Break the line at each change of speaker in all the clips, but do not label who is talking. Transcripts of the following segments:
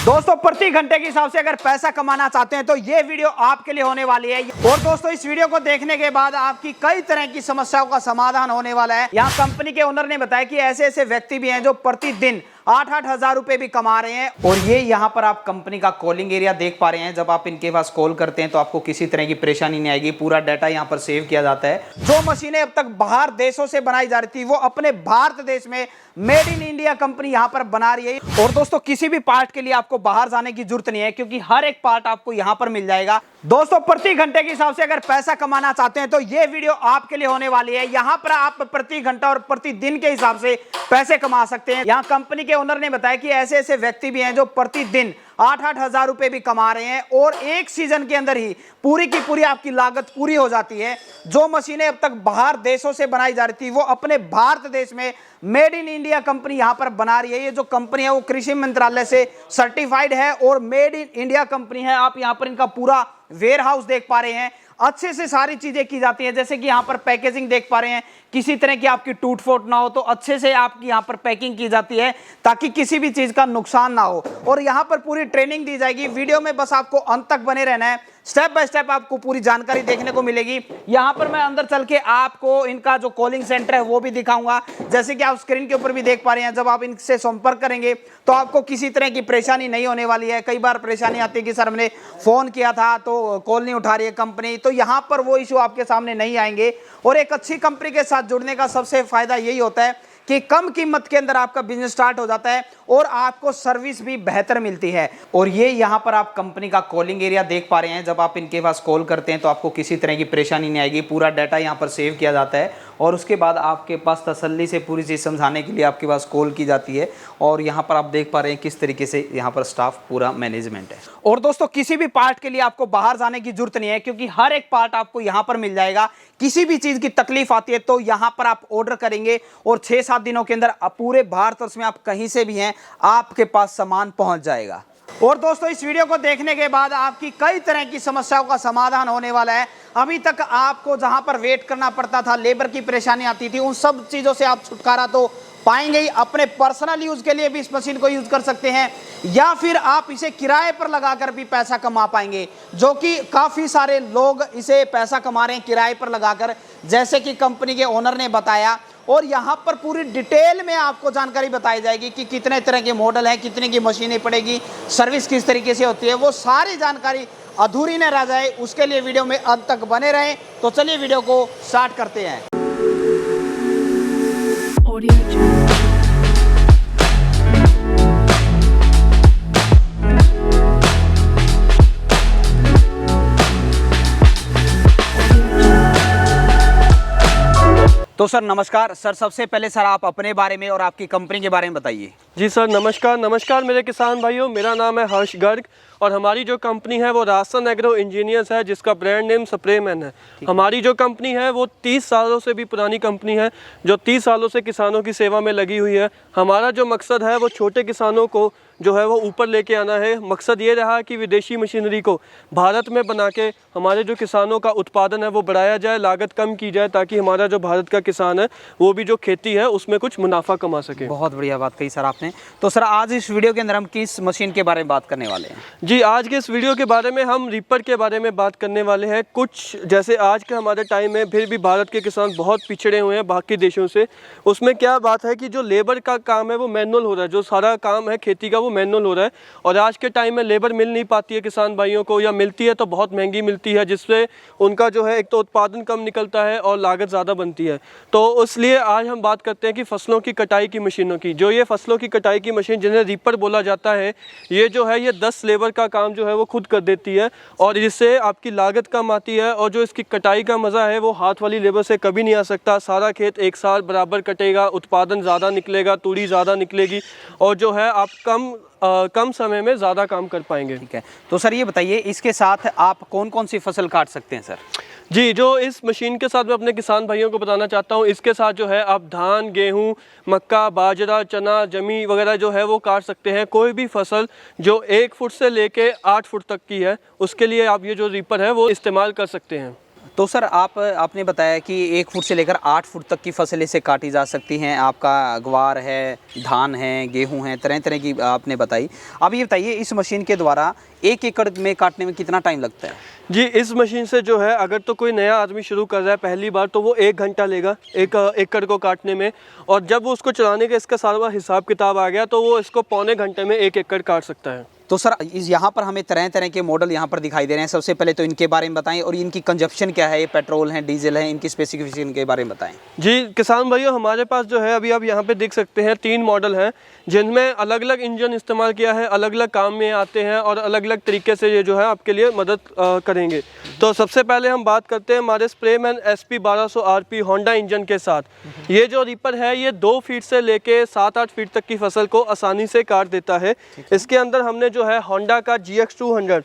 दोस्तों प्रति घंटे के हिसाब से अगर पैसा कमाना चाहते हैं तो ये वीडियो आपके लिए होने वाली है। और दोस्तों इस वीडियो को देखने के बाद आपकी कई तरह की समस्याओं का समाधान होने वाला है। यहाँ कंपनी के ओनर ने बताया कि ऐसे ऐसे व्यक्ति भी हैं जो प्रतिदिन 8-8 हजार रुपए भी कमा रहे हैं। और ये यहाँ पर आप कंपनी का कॉलिंग एरिया देख पा रहे हैं। जब आप इनके पास कॉल करते हैं तो आपको किसी तरह की परेशानी नहीं आएगी। पूरा डाटा यहाँ पर सेव किया जाता है। जो मशीनें अब तक बाहर देशों से बनाई जा रही थी वो अपने भारत देश में मेड इन इंडिया कंपनी यहाँ पर बना रही है। और दोस्तों किसी भी पार्ट के लिए आपको बाहर जाने की जरूरत नहीं है, क्योंकि हर एक पार्ट आपको यहाँ पर मिल जाएगा। दोस्तों प्रति घंटे के हिसाब से अगर पैसा कमाना चाहते हैं तो ये वीडियो आपके लिए होने वाली है। यहाँ पर आप प्रति घंटा और प्रति दिन के हिसाब से पैसे कमा सकते हैं। यहाँ कंपनी के ओनर ने बताया कि ऐसे ऐसे व्यक्ति भी हैं जो प्रतिदिन 8-8 हजार रुपए भी कमा रहे हैं और एक सीजन के अंदर ही पूरी की पूरी आपकी लागत पूरी हो जाती है। जो मशीनें अब तक बाहर देशों से बनाई जा रही थी वो अपने भारत देश में मेड इन इंडिया कंपनी यहां पर बना रही है। ये जो कंपनी है वो कृषि मंत्रालय से सर्टिफाइड है और मेड इन इंडिया कंपनी है। आप यहां पर इनका पूरा वेयर हाउस देख पा रहे हैं। अच्छे से सारी चीजें की जाती हैं, जैसे कि यहाँ पर पैकेजिंग देख पा रहे हैं। किसी तरह की आपकी टूट फूट ना हो तो अच्छे से आपकी यहाँ पर पैकिंग की जाती है ताकि किसी भी चीज का नुकसान ना हो। और यहाँ पर पूरी ट्रेनिंग दी जाएगी। वीडियो में बस आपको अंत तक बने रहना है। स्टेप बाय स्टेप आपको पूरी जानकारी देखने को मिलेगी। यहाँ पर मैं अंदर चल के आपको इनका जो कॉलिंग सेंटर है वो भी दिखाऊंगा। जैसे कि आप स्क्रीन के ऊपर भी देख पा रहे हैं, जब आप इनसे संपर्क करेंगे तो आपको किसी तरह की परेशानी नहीं होने वाली है। कई बार परेशानी आती है कि सर हमने फोन किया था तो कॉल नहीं उठा रही है कंपनी, तो यहाँ पर वो इशू आपके सामने नहीं आएंगे। और एक अच्छी कंपनी के साथ जुड़ने का सबसे फायदा यही होता है कि कम कीमत के अंदर आपका बिजनेस स्टार्ट हो जाता है और आपको सर्विस भी बेहतर मिलती है। और ये यहाँ पर आप कंपनी का कॉलिंग एरिया देख पा रहे हैं। जब आप इनके पास कॉल करते हैं तो आपको किसी तरह की परेशानी नहीं आएगी। पूरा डाटा यहाँ पर सेव किया जाता है और उसके बाद आपके पास तसल्ली से पूरी चीज़ समझाने के लिए आपके पास कॉल की जाती है। और यहाँ पर आप देख पा रहे हैं किस तरीके से यहाँ पर स्टाफ पूरा मैनेजमेंट है। और दोस्तों किसी भी पार्ट के लिए आपको बाहर जाने की जरूरत नहीं है, क्योंकि हर एक पार्ट आपको यहाँ पर मिल जाएगा। किसी भी चीज़ की तकलीफ आती है तो यहाँ पर आप ऑर्डर करेंगे और 6-7 दिनों के अंदर पूरे भारतवर्ष में आप कहीं से भी हैं आपके पास सामान पहुंच जाएगा। और दोस्तों इस वीडियो को देखने के बाद आपकी कई तरह की समस्याओं का समाधान होने वाला है। अभी तक आपको जहां पर वेट करना पड़ता था, लेबर की परेशानी आती थी, उन सब चीज़ों से आप छुटकारा तो पाएंगे ही। अपने पर्सनल यूज के लिए भी इस मशीन को यूज कर सकते हैं या फिर आप इसे किराए पर लगाकर भी पैसा कमा पाएंगे, जो कि काफ़ी सारे लोग इसे पैसा कमा रहे हैं किराए पर लगाकर, जैसे कि कंपनी के ओनर ने बताया। और यहाँ पर पूरी डिटेल में आपको जानकारी बताई जाएगी कि कितने तरह के मॉडल हैं, कितने की मशीनें पड़ेगी, सर्विस किस तरीके से होती है। वो सारी जानकारी अधूरी न रह जाए, उसके लिए वीडियो में अंत तक बने रहें। तो चलिए वीडियो को स्टार्ट करते हैं। तो सर नमस्कार। सर सबसे पहले सर आप अपने बारे में और आपकी कंपनी के बारे में बताइए।
जी सर नमस्कार मेरे किसान भाइयों। मेरा नाम है हर्ष गर्ग और हमारी जो कंपनी है वो रासन एग्रो इंजीनियर्स है, जिसका ब्रांड नेम स्प्रेमैन है। हमारी जो कंपनी है वो 30 सालों से भी पुरानी कंपनी है, जो 30 सालों से किसानों की सेवा में लगी हुई है। हमारा जो मकसद है वो छोटे किसानों को जो है वो ऊपर लेके आना है। मकसद ये रहा कि विदेशी मशीनरी को भारत में बना के हमारे जो किसानों का उत्पादन है वो बढ़ाया जाए, लागत कम की जाए, ताकि हमारा जो भारत का किसान है वो भी जो खेती है उसमें कुछ मुनाफा कमा सके।
बहुत बढ़िया बात कही सर आपने। तो सर आज इस वीडियो के अंदर हम किस मशीन के बारे में बात करने वाले हैं?
जी आज के इस वीडियो के बारे में हम रीपर के बारे में बात करने वाले हैं। कुछ जैसे आज के हमारे टाइम में फिर भी भारत के किसान बहुत पिछड़े हुए हैं बाकी देशों से। उसमें क्या बात है कि जो लेबर का काम है वो मैनुअल हो रहा है, जो सारा काम है खेती का वो मैनुअल हो रहा है। और आज के टाइम में लेबर मिल नहीं पाती है किसान भाइयों को, या मिलती है तो बहुत महंगी मिलती है, जिससे उनका जो है एक तो उत्पादन कम निकलता है और लागत ज़्यादा बनती है। तो इसलिए आज हम बात करते हैं कि फसलों की कटाई की मशीनों की। जो ये फसलों की कटाई की मशीन जिन्हें रीपर बोला जाता है, ये जो है ये 10 लेबर का काम जो है वो खुद कर देती है और इससे आपकी लागत कम आती है। और जो इसकी कटाई का मज़ा है वो हाथ वाली लेबर से कभी नहीं आ सकता। सारा खेत एक साल बराबर कटेगा, उत्पादन ज़्यादा निकलेगा, तूड़ी ज़्यादा निकलेगी और जो है आप कम समय में ज़्यादा काम कर पाएंगे।
ठीक है। तो सर ये बताइए इसके साथ आप कौन कौन सी फसल काट सकते हैं सर?
जी जो इस मशीन के साथ मैं अपने किसान भाइयों को बताना चाहता हूँ, इसके साथ जो है आप धान, गेहूँ, मक्का, बाजरा, चना, जमी वगैरह जो है वो काट सकते हैं। कोई भी फसल जो 1 फुट से लेके 8 फुट तक की है उसके लिए आप ये जो रीपर है वो इस्तेमाल कर सकते हैं।
तो सर आपने बताया कि 1 फुट से लेकर 8 फुट तक की फसल इसे काटी जा सकती हैं। आपका ग्वार है, धान है, गेहूं है, तरह तरह की आपने बताई। अब ये बताइए इस मशीन के द्वारा 1 एकड़ में काटने में कितना टाइम लगता है?
जी, इस मशीन से जो है अगर तो कोई नया आदमी शुरू कर रहा है पहली बार, तो वो 1 घंटा लेगा 1 एकड़ को काटने में। और जब वो उसको चलाने का इसका सारा हिसाब किताब आ गया तो वो इसको पौने घंटे में 1 एकड़ काट सकता है।
तो सर यहाँ पर हमें तरह तरह के मॉडल यहाँ पर दिखाई दे रहे हैं। सबसे पहले तो इनके बारे में बताएं और इनकी कंजप्शन क्या है, ये पेट्रोल है, डीजल है, इनकी स्पेसिफिकेशन के बारे में बताएं।
जी किसान भाइयों, हमारे पास जो है अभी आप यहाँ पे देख सकते हैं 3 मॉडल हैं जिनमें अलग अलग इंजन इस्तेमाल किया है, अलग अलग काम में आते हैं और अलग अलग तरीके से ये जो है आपके लिए मदद करेंगे। तो सबसे पहले हम बात करते हैं हमारे स्प्रेमैन SP 1200 RP होंडा इंजन के साथ। ये जो रीपर है ये 2 फीट से लेके 7-8 फीट तक की फसल को आसानी से काट देता है। इसके अंदर हमने जो है होंडा का GX200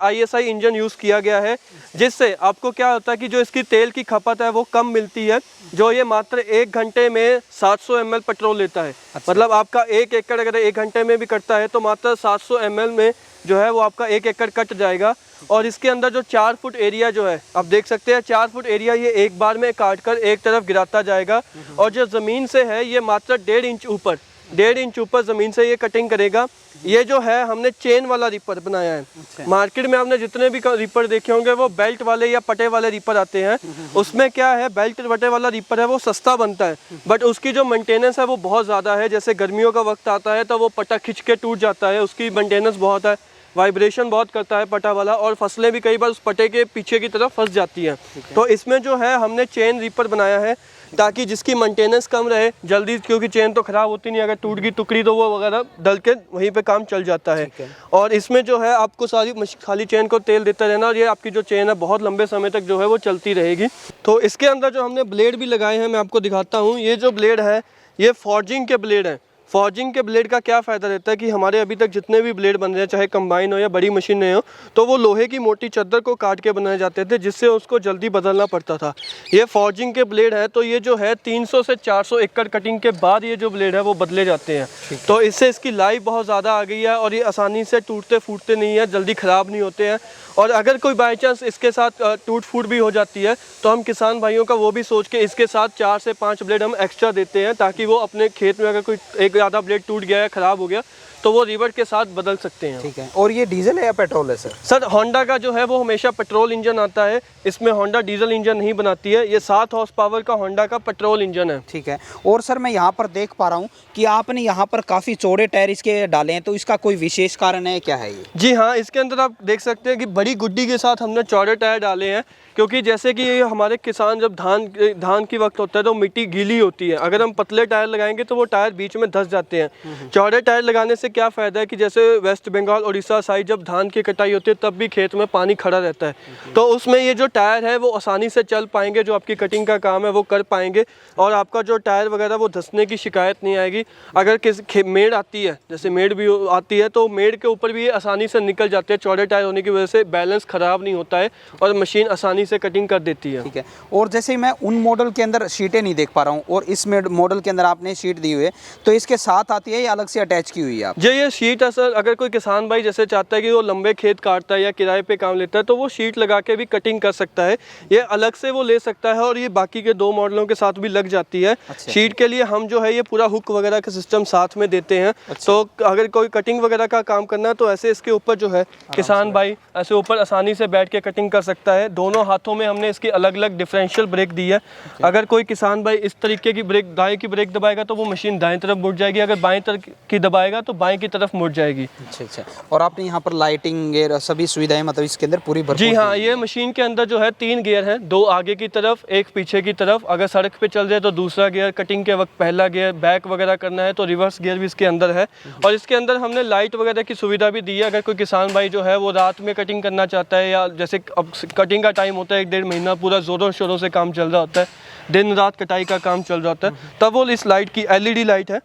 ISI इंजन यूज़ किया गया है, जिससे आपको क्या होता है कि जो इसकी तेल की खपत है वो कम मिलती है। जो ये मात्र 1 घंटे में 700 ml पेट्रोल लेता है। मतलब आपका 1 एकड़ अगर 1 घंटे में भी कटता है तो मात्र 700 ml में जो है वो आपका 1 एकड़ कट जाएगा। और इसके अंदर जो 4 फुट एरिया जो है आप देख सकते हैं, 4 फुट एरिया ये एक बार में काट कर एक तरफ गिराता जाएगा। और जो ज़मीन से है ये मात्र 1.5 इंच ऊपर ज़मीन से ये कटिंग करेगा। ये जो है हमने चेन वाला रीपर बनाया है। मार्केट में आपने जितने भी रीपर देखे होंगे वो बेल्ट वाले या पटे वाले रीपर आते हैं। उसमें क्या है, बेल्ट पटे वाला रीपर है वो सस्ता बनता है, बट उसकी जो मेंटेनेंस है वो बहुत ज़्यादा है। जैसे गर्मियों का वक्त आता है तो वो पटा खिंच के टूट जाता है, उसकी मेंटेनेंस बहुत है, वाइब्रेशन बहुत करता है पटा वाला, और फसलें भी कई बार उस पटे के पीछे की तरफ फंस जाती हैं। तो इसमें जो है हमने चेन रीपर बनाया है ताकि जिसकी मेंटेनेंस कम रहे जल्दी, क्योंकि चेन तो ख़राब होती नहीं, अगर टूट गई टुकड़ी तो वो वगैरह डल के वहीं पे काम चल जाता है। और इसमें जो है आपको सारी खाली चेन को तेल देता रहना, और ये आपकी जो चेन है बहुत लंबे समय तक जो है वो चलती रहेगी। तो इसके अंदर जो हमने ब्लेड भी लगाए हैं मैं आपको दिखाता हूँ। ये जो ब्लेड है ये फॉर्जिंग के ब्लेड हैं। फॉर्जिंग के ब्लेड का क्या फ़ायदा रहता है कि हमारे अभी तक जितने भी ब्लेड बन रहे हैं, चाहे कंबाइन हो या बड़ी मशीनें हो, तो वो लोहे की मोटी चद्दर को काट के बनाए जाते थे, जिससे उसको जल्दी बदलना पड़ता था। ये फॉर्जिंग के ब्लेड है तो ये जो है 300 से 400 एकड़ कटिंग के बाद ये जो ब्लेड है वो बदले जाते हैं। तो इससे इसकी लाइफ बहुत ज़्यादा आ गई है और ये आसानी से टूटते फूटते नहीं है, जल्दी ख़राब नहीं होते हैं। और अगर कोई बाई चांस इसके साथ टूट फूट भी हो जाती है तो हम किसान भाइयों का वो भी सोच के इसके साथ 4 से 5 ब्लेड हम एक्स्ट्रा देते हैं, ताकि वो अपने खेत में अगर कोई एक ज़्यादा ब्लेड टूट गया है, ख़राब हो गया, तो वो रिवर के साथ बदल सकते हैं।
ठीक है। और ये डीजल है या पेट्रोल है सर?
सर होंडा का जो है वो हमेशा पेट्रोल इंजन आता है, इसमें होंडा डीजल इंजन नहीं बनाती है। ये 7 हॉर्स पावर का होंडा का पेट्रोल इंजन है।
ठीक है। और सर मैं यहाँ पर देख पा रहा हूँ कि आपने यहाँ पर काफ़ी चौड़े टायर इसके डाले हैं, तो इसका कोई विशेष कारण है, क्या है ये?
जी हाँ, इसके अंदर आप देख सकते हैं कि बड़ी गुड्डी के साथ हमने चौड़े टायर डाले हैं, क्योंकि जैसे कि हमारे किसान जब धान की वक्त होता है तो मिट्टी गीली होती है, अगर हम पतले टायर लगाएंगे तो वो टायर बीच में धंस जाते हैं। चौड़े टायर लगाने से क्या फ़ायदा है कि जैसे वेस्ट बंगाल उड़ीसा साइड जब धान की कटाई होती है तब भी खेत में पानी खड़ा रहता है, तो उसमें ये जो टायर है वो आसानी से चल पाएंगे, जो आपकी कटिंग का काम है वो कर पाएंगे, और आपका जो टायर वगैरह वो धंसने की शिकायत नहीं आएगी। अगर किसी मेड़ आती है, जैसे मेड़ भी आती है, तो मेड़ के ऊपर भी ये आसानी से निकल जाते हैं। चौड़े टायर होने की वजह से बैलेंस ख़राब नहीं होता है और मशीन आसानी से कटिंग कर देती है।
ठीक है। और जैसे मैं उन मॉडल के अंदर शीटें नहीं देख पा रहा हूँ और इस मॉडल के अंदर आपने शीट दी हुई है, तो इसके साथ आती है या अलग से अटैच की हुई है आप?
जी ये शीट है सर। अगर कोई किसान भाई जैसे चाहता है कि वो लंबे खेत काटता है या किराए पे काम लेता है तो वो शीट लगा के भी कटिंग कर सकता है, ये अलग से वो ले सकता है, और ये बाकी के 2 मॉडलों के साथ भी लग जाती है।
अच्छा।
शीट के लिए हम जो है ये पूरा हुक वगैरह का सिस्टम साथ में देते हैं। अच्छा। तो अगर कोई कटिंग वगैरह का काम करना है तो ऐसे इसके ऊपर जो है किसान भाई ऐसे ऊपर आसानी से बैठ के कटिंग कर सकता है। दोनों हाथों में हमने इसकी अलग अलग डिफरेंशियल ब्रेक दी है। अगर कोई किसान भाई इस तरीके की ब्रेक, दाएं की ब्रेक दबाएगा तो वो मशीन दाएं तरफ मुड़ जाएगी, अगर बाएं तरफ की दबाएगा तो बाएं की तरफ मुड़ जाएगी।
अच्छा। और आपने यहाँ पर लाइटिंग गेयर सभी सुविधाएं मतलब इसके अंदर पूरी भरपूर?
जी हाँ, ये मशीन के अंदर जो है 3 गियर हैं, 2 आगे की तरफ, 1 पीछे की तरफ। अगर सड़क पे चल रहे तो दूसरा गियर, कटिंग के वक्त पहला गियर, बैक वगैरह करना है तो रिवर्स गियर भी इसके अंदर है। और इसके अंदर हमने लाइट वगैरह की सुविधा भी दी है। अगर कोई किसान भाई जो है वो रात में कटिंग करना चाहता है, या जैसे अब कटिंग का टाइम होता है 1-1.5 महीना पूरा ज़ोरों शोरों से काम चल रहा होता है, दिन रात कटाई का काम चल रहा होता है, तब वो इस लाइट की LED लाइट है,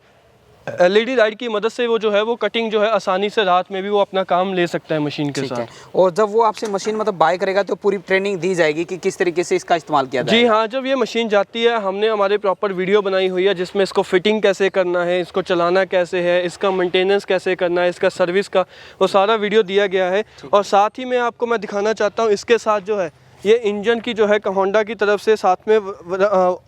LED लाइट की मदद से वो जो है वो कटिंग जो है आसानी से रात में भी वो अपना काम ले सकता है मशीन के साथ।
और जब वो आपसे मशीन मतलब बाय करेगा तो पूरी ट्रेनिंग दी जाएगी कि किस तरीके से इसका इस्तेमाल किया जाए?
जी हाँ, जब ये मशीन जाती है हमने हमारे प्रॉपर वीडियो बनाई हुई है जिसमें इसको फिटिंग कैसे करना है, इसको चलाना कैसे है, इसका मेंटेनेंस कैसे करना है, इसका सर्विस का वो सारा वीडियो दिया गया है। और साथ ही में आपको मैं दिखाना चाहता हूँ इसके साथ जो है ये इंजन की जो है होंडा की तरफ से साथ में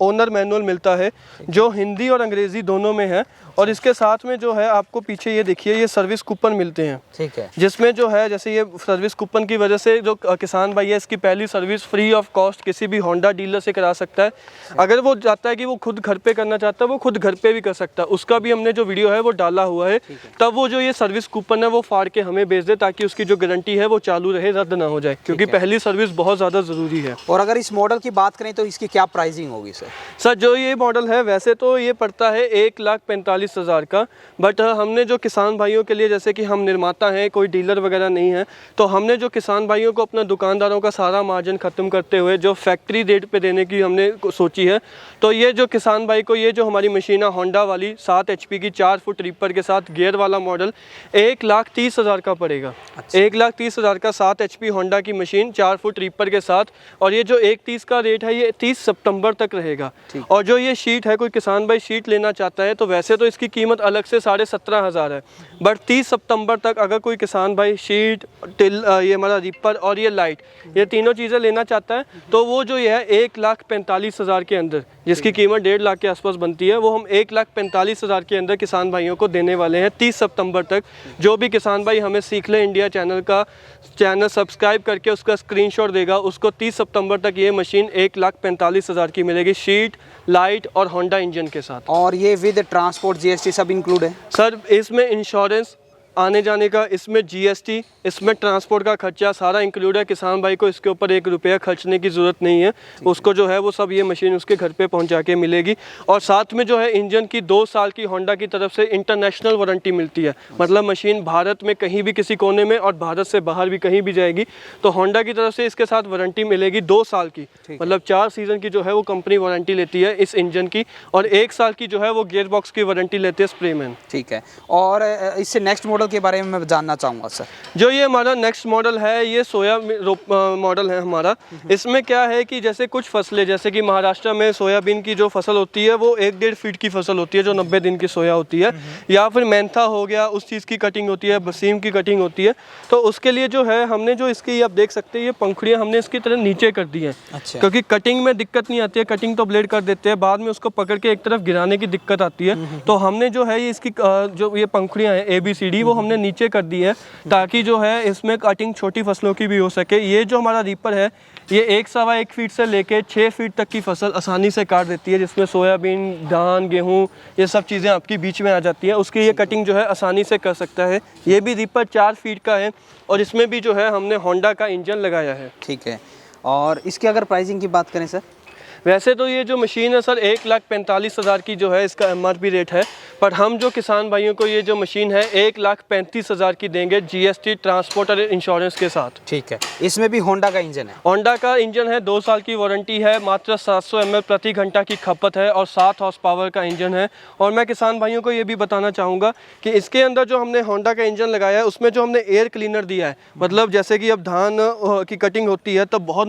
ओनर मैनुअल मिलता है जो हिंदी और अंग्रेज़ी दोनों में है। और इसके साथ में जो है आपको पीछे ये देखिए ये सर्विस कूपन मिलते हैं,
ठीक है,
जिसमें जो है जैसे ये सर्विस कूपन की वजह से जो किसान भाई है इसकी पहली सर्विस फ्री ऑफ कॉस्ट किसी भी होंडा डीलर से करा सकता है। अगर वो चाहता है कि वो खुद घर पे करना चाहता है वो खुद घर पे भी कर सकता है। उसका भी हमने जो वीडियो है वो डाला हुआ है, तब वो जो ये सर्विस कूपन है वो फाड़ के हमें भेज दे ताकि उसकी जो गारंटी है वो चालू रहे, रद्द ना हो जाए, क्योंकि पहली सर्विस बहुत ज़्यादा ज़रूरी है।
और अगर इस मॉडल की बात करें तो इसकी क्या प्राइसिंग होगी सर?
सर जो ये मॉडल है वैसे तो ये पड़ता है 1,45,000 का, बट हमने जो किसान भाइयों के लिए, जैसे कि हम निर्माता हैं, कोई डीलर वगैरह नहीं है, तो हमने जो किसान भाइयों को अपना दुकानदारों का सारा मार्जिन ख़त्म करते हुए जो फैक्ट्री रेट पे देने की हमने सोची है, तो ये जो किसान भाई को ये जो हमारी मशीन है होंडा वाली 7 HP की 4 फुट रीपर के साथ गियर वाला मॉडल 1,30,000 का पड़ेगा। 1,30,000 का 7 HP होंडा की मशीन 4 फुट रीपर के साथ। और ये जो 1,30 का रेट है ये 30 सितंबर तक रहेगा। और जो ये शीट है, कोई किसान भाई शीट लेना चाहता है तो वैसे तो इसकी कीमत अलग से 17,500 है, बट 30 सितंबर तक अगर कोई किसान भाई शीट, टिल, ये हमारा रीपर और ये लाइट, ये तीनों चीज़ें लेना चाहता है तो वो जो ये है 1,45,000 के अंदर, जिसकी कीमत 1.5 लाख के आसपास बनती है, वो हम 1,45,000 के अंदर किसान भाइयों को देने वाले हैं 30 सितंबर तक। जो भी किसान भाई हमें सीख ले इंडिया चैनल सब्सक्राइब करके उसका स्क्रीनशॉट देगा, उसको 30 सितंबर तक ये मशीन 1,45,000 की मिलेगी, शीट, लाइट और होंडा इंजन के साथ।
और ये विद ट्रांसपोर्ट GST सब इंक्लूड है
सर? इसमें इंश्योरेंस, आने जाने का, इसमें GST, इसमें ट्रांसपोर्ट का खर्चा सारा इंक्लूड है। किसान भाई को इसके ऊपर 1 रुपया खर्चने की ज़रूरत नहीं है, उसको जो है वो सब ये मशीन उसके घर पे पहुंचा के मिलेगी। और साथ में जो है इंजन की 2 साल की होंडा की तरफ से इंटरनेशनल वारंटी मिलती है, मतलब मशीन भारत में कहीं भी किसी कोने में और भारत से बाहर भी कहीं भी जाएगी तो होंडा की तरफ से इसके साथ वारंटी मिलेगी 2 साल की, मतलब 4 सीज़न की जो है वो कंपनी वारंटी लेती है इस इंजन की, और 1 साल की जो है वो गियर बॉक्स की वारंटी लेती है स्प्रेमैन।
ठीक है। और इससे नेक्स्ट मॉडल के बारे में मैं जानना चाहूँगा सर। जो
ये हमारा नेक्स्ट मॉडल है ये सोया मॉडल है हमारा। इसमें क्या है कि जैसे कुछ फसलें, जैसे कि महाराष्ट्र में सोयाबीन की जो फसल होती है वो 1-1.5 फीट की फसल होती है जो 90 दिन की सोया होती है, या फिर मेंथा हो गया उस चीज़ की कटिंग होती है, बसीम की कटिंग होती है। तो उसके लिए जो है हमने जो इसकी, आप देख सकते हैं ये पंखुड़ियाँ हमने इसकी तरह नीचे कर दी हैं।
अच्छा।
क्योंकि कटिंग में दिक्कत नहीं आती है, कटिंग तो ब्लेड कर देते हैं, बाद में उसको पकड़ के एक तरफ गिराने की दिक्कत आती है। तो हमने जो है ये इसकी जो ये पंखुड़ियाँ हैं ABCD वो हमने नीचे कर दी है ताकि जो है इसमें कटिंग छोटी फसलों की भी हो सके। ये जो हमारा रीपर है ये 1-1.25 फीट से लेके 6 फीट तक की फसल आसानी से काट देती है, जिसमें सोयाबीन, धान, गेहूं ये सब चीज़ें आपकी बीच में आ जाती है, उसकी ये कटिंग जो है आसानी से कर सकता है। ये भी रीपर 4 फीट का है और इसमें भी जो है हमने होंडा का इंजन लगाया है।
ठीक है। और इसकी अगर प्राइसिंग की बात करें सर?
वैसे तो ये जो मशीन है सर 1,45,000 की जो है इसका MRP रेट है, पर हम जो किसान भाइयों को ये जो मशीन है 1,35,000 की देंगे GST, ट्रांसपोर्ट और इंश्योरेंस के साथ।
ठीक है। इसमें भी होंडा का इंजन है?
होंडा का इंजन है, 2 साल की वारंटी है, मात्र 700 ml प्रति घंटा की खपत है और 7 हॉर्स पावर का इंजन है। और मैं किसान भाइयों को ये भी बताना चाहूँगा कि इसके अंदर जो हमने होंडा का इंजन लगाया है उसमें जो हमने एयर क्लीनर दिया है, मतलब जैसे कि अब धान की कटिंग होती है तो बहुत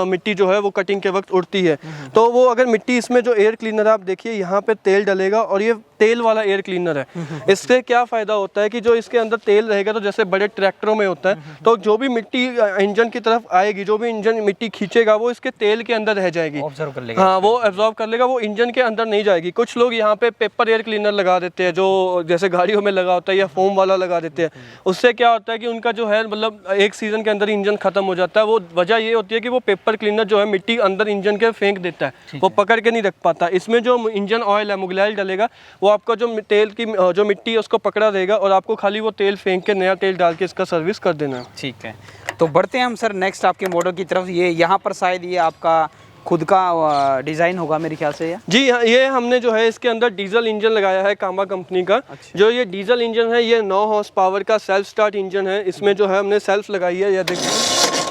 मिट्टी जो है वो कटिंग के वक्त उड़ती है, तो वो अगर मिट्टी, इसमें जो एयर क्लीनर आप देखिए यहाँ पे तेल डलेगा और ये तेल वाला एयर क्लीनर है। इससे क्या फ़ायदा होता है कि जो इसके अंदर तेल रहेगा तो जैसे बड़े ट्रैक्टरों में होता है तो जो भी मिट्टी इंजन की तरफ आएगी, जो भी इंजन मिट्टी खींचेगा वो इसके तेल के अंदर रह जाएगी,
ऑब्जर्व कर लेगा।
हाँ, वो एब्जॉर्ब कर लेगा, वो इंजन के अंदर नहीं जाएगी। कुछ लोग यहाँ पे पेपर एयर क्लीनर लगा देते हैं जो जैसे गाड़ियों में लगा होता है, या फोम वाला लगा देते हैं। उससे क्या होता है कि उनका जो है मतलब 1 सीज़न के अंदर इंजन खत्म हो जाता है। वो वजह ये होती है कि वो पेपर क्लीनर जो है मिट्टी अंदर इंजन के फेंक देता है, वो पकड़ के नहीं रख पाता। इसमें जो इंजन ऑयल है, मुगल डलेगा, वो आपका जो तेल की जो मिट्टी है उसको पकड़ा देगा और आपको खाली वो तेल फेंक के नया तेल डाल के इसका सर्विस कर देना है।
ठीक है। तो बढ़ते हैं हम सर नेक्स्ट आपके मॉडल की तरफ। ये यहाँ पर शायद ये आपका खुद का डिज़ाइन होगा मेरे ख्याल से।
जी हाँ, ये हमने जो है इसके अंदर डीजल इंजन लगाया है कामा कंपनी का।
अच्छा।
जो ये डीजल इंजन है ये 9 हॉर्स पावर का सेल्फ स्टार्ट इंजन है। इसमें जो है हमने सेल्फ लगाई है, ये देखिए,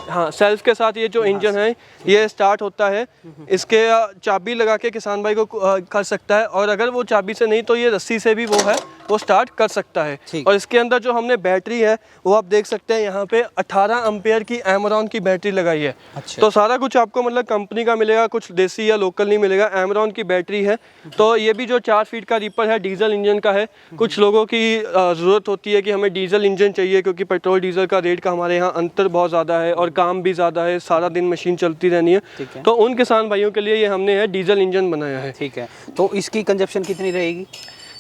हाँ, सेल्फ के साथ ये जो इंजन है ये स्टार्ट होता है। इसके चाबी लगा के किसान भाई को कर सकता है, और अगर वो चाबी से नहीं तो ये रस्सी से भी वो स्टार्ट कर सकता है। और इसके अंदर जो हमने बैटरी है वो आप देख सकते हैं यहाँ पे 18 एम्पेयर की एमरॉन की बैटरी लगाई है।
अच्छा। तो
सारा कुछ आपको मतलब कंपनी का मिलेगा, कुछ देसी या लोकल नहीं मिलेगा। एमरॉन की बैटरी है। तो ये भी जो 4 फीट का रीपर है डीजल इंजन का है। कुछ लोगों की ज़रूरत होती है कि हमें डीजल इंजन चाहिए क्योंकि पेट्रोल डीजल का रेट का हमारे यहाँ अंतर बहुत ज़्यादा है और काम भी ज़्यादा है, सारा दिन मशीन चलती रहनी है, तो उन किसान भाइयों के लिए ये हमने है डीजल इंजन बनाया है।
ठीक है, तो इसकी कंजप्शन कितनी रहेगी?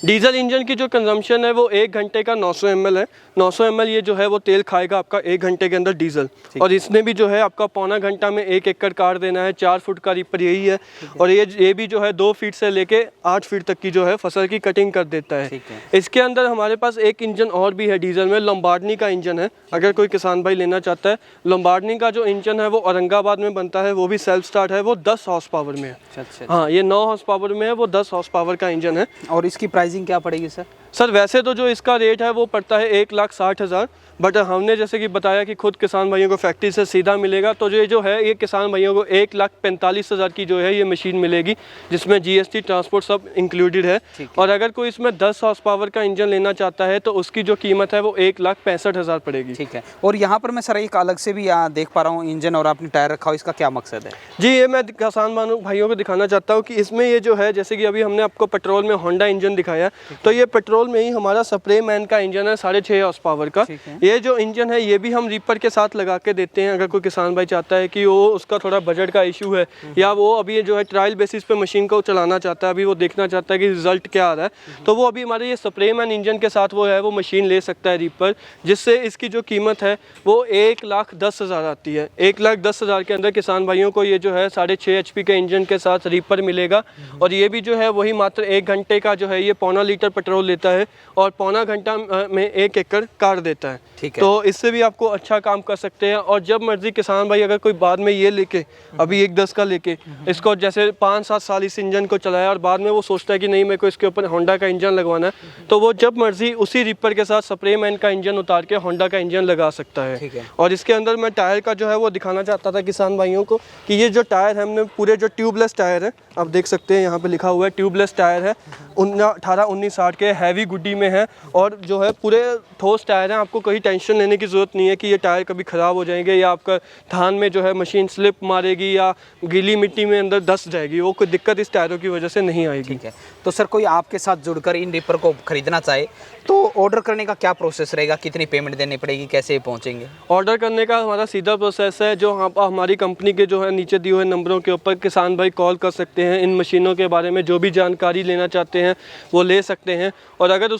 डीजल इंजन की जो कंजम्पशन है वो 1 घंटे का 900 ml है। 900 ml ये जो है वो तेल खाएगा आपका 1 घंटे के अंदर डीजल, और इसने भी जो है आपका पौना घंटा में 1 एकड़ काट देना है। 4 फुट का रीपर यही है, और ये भी जो है 2 फीट से लेके 8 फीट तक की जो है फसल की कटिंग कर देता है। इसके अंदर हमारे पास एक इंजन और भी है डीजल में, लॉम्बार्डनी का इंजन है। अगर कोई किसान भाई लेना चाहता है, लॉम्बार्डनी का जो इंजन है वो औरंगाबाद में बनता है, वो भी सेल्फ स्टार्ट है, वो 10 हॉर्स पावर में है। हाँ, ये 9 हॉर्स पावर में है, वो 10 हॉर्स पावर का इंजन है।
और इसकी प्राइसिंग क्या पड़ेगी सर?
सर वैसे तो जो इसका रेट है वो पड़ता है 1,60,000, बट हमने जैसे कि बताया कि खुद किसान भाइयों को फैक्ट्री से सीधा मिलेगा, तो ये जो है ये किसान भाइयों को 1,45,000 की जो है ये मशीन मिलेगी, जिसमें GST ट्रांसपोर्ट सब इंक्लूडेड है। और अगर कोई इसमें 10 हॉर्स पावर का इंजन लेना चाहता है तो उसकी जो कीमत है वो 1,65,000 पड़ेगी।
ठीक है, और यहाँ पर मैं सर एक अलग से भी यहाँ देख पा रहा हूँ इंजन, और आपने टायर रखा हो, इसका क्या मकसद है?
जी, ये मैं किसान भाइयों को दिखाना चाहता हूँ कि इसमें ये जो है, जैसे कि अभी हमने आपको पेट्रोल में होंडा इंजन दिखाया, तो ये पेट्रोल में ही हमारा स्प्रे मैन का इंजन है 6.5 हॉर्स पावर का। ये जो इंजन है ये भी हम रीपर के साथ लगा के देते हैं। अगर कोई किसान भाई चाहता है कि वो उसका थोड़ा बजट का इशू है, या वो अभी ये जो है ट्रायल बेसिस पे मशीन को चलाना चाहता है, अभी वो देखना चाहता है कि रिजल्ट क्या आ रहा है, तो वो अभी हमारे ये स्प्रे मैन इंजन के साथ वो है वो मशीन ले सकता है रीपर, जिससे इसकी जो कीमत है वो 1,10,000 आती है। 1,10,000 के अंदर किसान भाइयों को ये जो है 6.5 HP के इंजन के साथ रीपर मिलेगा, और ये भी जो है वही मात्र 1 घंटे का जो है ये 0.25 लीटर पेट्रोल लेता है, और 0.25 घंटा में 1 एकड़ काट देता है।
ठीक है,
तो इससे भी आपको अच्छा काम कर सकते हैं। और जब मर्जी किसान भाई अगर कोई बाद में ये लेके अभी 1,10 का लेके इसको जैसे 5-7 साल इस इंजन को चलाया, और बाद में वो सोचता है कि नहीं मेरे को इसके ऊपर होंडा का इंजन लगवाना है, तो वो जब मर्जी उसी रीपर के साथ स्प्रे मैन का इंजन उतार के होंडा का इंजन लगा सकता है। और इसके अंदर मैं टायर का जो है वो दिखाना चाहता था किसान भाइयों को कि ये जो टायर है हमने पूरे जो ट्यूबलेस टायर है, आप देख सकते हैं यहाँ पे लिखा हुआ है ट्यूबलेस टायर है, 18-19-60 के हैवी गुड्डी में है, और जो है पूरे ठोस टायर हैं। आपको कोई टेंशन लेने की ज़रूरत नहीं है कि ये टायर कभी ख़राब हो जाएंगे, या आपका धान में जो है मशीन स्लिप मारेगी, या गीली मिट्टी में अंदर धंस जाएगी, वो कोई दिक्कत इस टायरों की वजह से नहीं आएगी।
ठीक है, तो सर कोई आपके साथ जुड़कर इन रीपर को खरीदना चाहे तो ऑर्डर करने का क्या प्रोसेस रहेगा? कितनी पेमेंट देनी पड़ेगी, कैसे पहुंचेंगे?
ऑर्डर करने का हमारा सीधा प्रोसेस है, जो हमारी कंपनी के जो है नीचे दिए हुए नंबरों के ऊपर किसान भाई कॉल कर सकते हैं। इन मशीनों के बारे में जो भी जानकारी लेना चाहते हैं वो ले सकते हैं, और अगर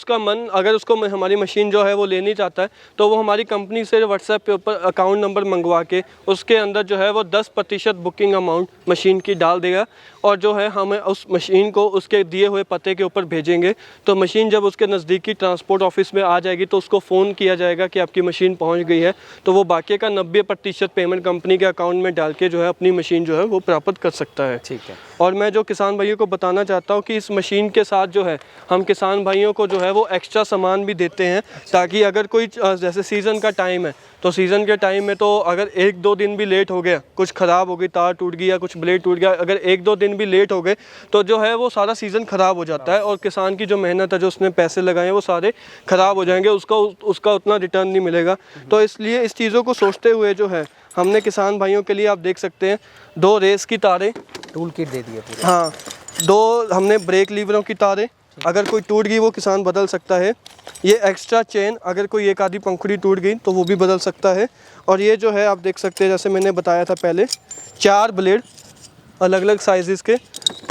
उसको हमारी मशीन जो है वो लेनी चाहता है तो वो हमारी कंपनी से व्हाट्सएप पे ऊपर अकाउंट नंबर मंगवा के उसके अंदर जो है वो 10% बुकिंग अमाउंट मशीन की डाल देगा, और जो है हमें उस मशीन को उसके दिए हुए पते के ऊपर भेजेंगे। तो मशीन जब उसके नज़दीकी ट्रांसपोर्ट ऑफिस में आ जाएगी तो उसको फ़ोन किया जाएगा कि आपकी मशीन पहुंच गई है, तो वो बाकी का 90% पेमेंट कंपनी के अकाउंट में डाल के जो है अपनी मशीन जो है वो प्राप्त कर सकता है।
ठीक है,
और मैं जो किसान भाइयों को बताना चाहता हूँ कि इस मशीन के साथ जो है हम किसान भाइयों को जो है वो एक्स्ट्रा सामान भी देते हैं, ताकि अगर कोई जैसे सीज़न का टाइम है तो सीज़न के टाइम में तो अगर 1-2 दिन भी लेट हो गया, कुछ ख़राब हो गई, तार टूट गई या कुछ ब्लेड टूट गया, अगर 1-2 दिन भी लेट हो गए तो जो है वो सारा सीज़न ख़राब हो जाता है, और किसान की जो मेहनत है, जो उसने पैसे लगाए हैं, वो सारे ख़राब हो जाएंगे, उसका उतना रिटर्न नहीं मिलेगा। तो इसलिए इस चीज़ों को सोचते हुए जो है हमने किसान भाइयों के लिए, आप देख सकते हैं, 2 रेस की तारें,
टूल किट दे दिए पूरे।
हाँ, 2 हमने ब्रेक लीवरों की तारें, अगर कोई टूट गई वो किसान बदल सकता है। ये एक्स्ट्रा चेन, अगर कोई एक आधी पंखुड़ी टूट गई तो वो भी बदल सकता है। और ये जो है आप देख सकते हैं, जैसे मैंने बताया था पहले, 4 ब्लेड अलग अलग साइज़ के,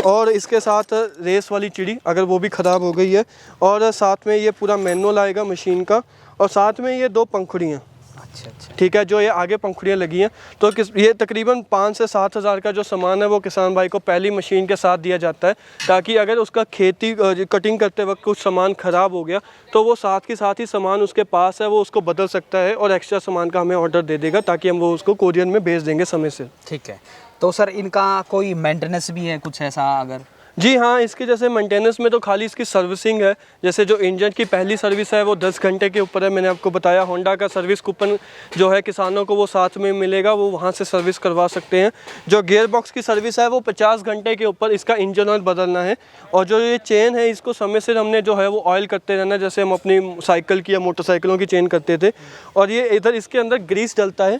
और इसके साथ रेस वाली चिड़ी अगर वो भी ख़राब हो गई है, और साथ में ये पूरा मैनुअल आएगा मशीन का, और साथ में ये 2 पंखुड़ियाँ।
अच्छा,
ठीक है, जो ये आगे पंखुड़ियाँ लगी हैं, तो ये तकरीबन 5 से 7 हज़ार का जो सामान है वो किसान भाई को पहली मशीन के साथ दिया जाता है, ताकि अगर उसका खेती कटिंग करते वक्त कुछ सामान ख़राब हो गया तो वो साथ के साथ ही सामान उसके पास है, वो उसको बदल सकता है, और एक्स्ट्रा सामान का हमें ऑर्डर दे देगा ताकि हम वो उसको कोरियर में भेज देंगे समय से।
ठीक है, तो सर इनका कोई मेंटेनेंस भी है कुछ ऐसा? अगर
जी हाँ, इसकी जैसे मेंटेनेंस में तो खाली इसकी सर्विसिंग है। जैसे जो इंजन की पहली सर्विस है वो 10 घंटे के ऊपर है, मैंने आपको बताया। होंडा का सर्विस कूपन जो है किसानों को वो साथ में मिलेगा, वो वहाँ से सर्विस करवा सकते हैं। जो गियर बॉक्स की सर्विस है वो 50 घंटे के ऊपर इसका इंजन ऑयल बदलना है, और जो ये चेन है इसको समय से हमने जो है वो ऑयल करते रहना है, जैसे हम अपनी साइकिल की या मोटरसाइकिलों की चेन करते थे। और ये इधर इसके अंदर ग्रीस डलता है,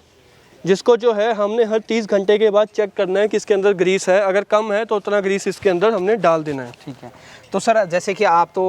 जिसको जो है हमने हर 30 घंटे के बाद चेक करना है कि इसके अंदर ग्रीस है, अगर कम है तो उतना ग्रीस इसके अंदर हमने डाल देना है।
ठीक है, तो सर जैसे कि आप तो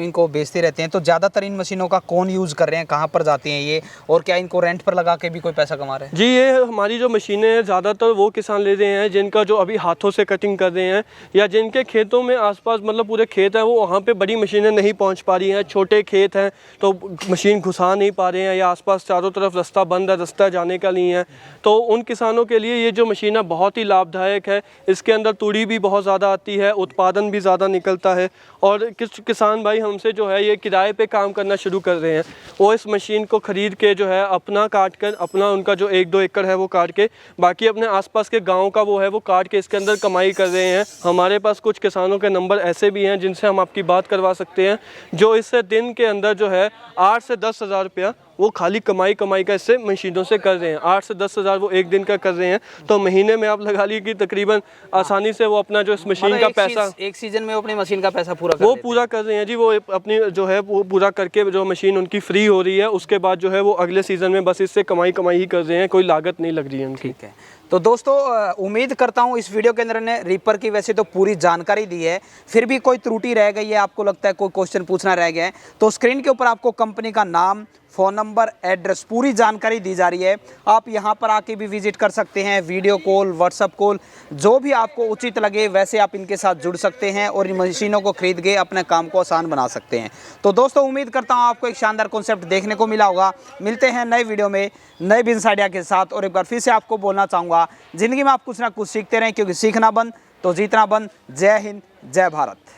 इनको बेचते रहते हैं, तो ज़्यादातर इन मशीनों का कौन यूज़ कर रहे हैं, कहाँ पर जाती हैं ये, और क्या इनको रेंट पर लगा के भी कोई पैसा कमा रहे हैं?
जी, ये हमारी जो मशीनें हैं ज़्यादातर वो किसान ले रहे हैं जिनका जो अभी हाथों से कटिंग कर रहे हैं, या जिनके खेतों में आसपास मतलब पूरे खेत हैं, वो वहाँ पे बड़ी मशीनें नहीं पहुँच पा रही हैं। छोटे खेत हैं तो मशीन घुसा नहीं पा रहे हैं, या आसपास चारों तरफ रास्ता बंद है, रास्ता जाने का नहीं है, तो उन किसानों के लिए ये जो मशीन है बहुत ही लाभदायक है। इसके अंदर तूड़ी भी बहुत ज़्यादा आती है, उत्पादन भी ज़्यादा निकलता है। और किस किसान भाई हमसे जो है ये किराए पे काम करना शुरू कर रहे हैं, वो इस मशीन को ख़रीद के जो है अपना काट कर, अपना उनका जो 1-2 एकड़ है वो काट के, बाकी अपने आसपास के गांव का वो है वो काट के इसके अंदर कमाई कर रहे हैं। हमारे पास कुछ किसानों के नंबर ऐसे भी हैं जिनसे हम आपकी बात करवा सकते हैं, जो इससे दिन के अंदर जो है 8 से 10 हज़ार रुपया वो खाली कमाई का इससे मशीनों से कर रहे हैं। 8 से 10 हज़ार वो एक दिन का कर रहे हैं, तो महीने में आप लगा लीजिए कि तकरीबन आसानी से वो अपना जो इस मशीन का पैसा
एक सीजन में अपनी मशीन का पैसा पूरा
कर रहे हैं जी। वो अपनी जो है वो पूरा करके जो मशीन उनकी फ्री हो रही है, उसके बाद जो है वो अगले सीज़न में बस इससे कमाई ही कर रहे हैं, कोई लागत नहीं लग रही है उनकी।
ठीक है, तो दोस्तों उम्मीद करता हूँ इस वीडियो के अंदर ने रीपर की वैसे तो पूरी जानकारी दी है, फिर भी कोई त्रुटि रह गई है, आपको लगता है कोई क्वेश्चन पूछना रह गया है, तो स्क्रीन के ऊपर आपको कंपनी का नाम, फ़ोन नंबर, एड्रेस, पूरी जानकारी दी जा रही है। आप यहाँ पर आके भी विजिट कर सकते हैं, वीडियो कॉल, व्हाट्सअप कॉल, जो भी आपको उचित लगे वैसे आप इनके साथ जुड़ सकते हैं और इन मशीनों को खरीद के अपने काम को आसान बना सकते हैं। तो दोस्तों उम्मीद करता हूँ आपको एक शानदार कॉन्सेप्ट देखने को मिला होगा। मिलते हैं नए वीडियो में नए बिजनेस आइडिया के साथ, और एक बार फिर से आपको बोलना चाहूँगा, ज़िंदगी में आप कुछ ना कुछ सीखते रहें, क्योंकि सीखना बंद तो जीतना बंद। जय हिंद, जय भारत।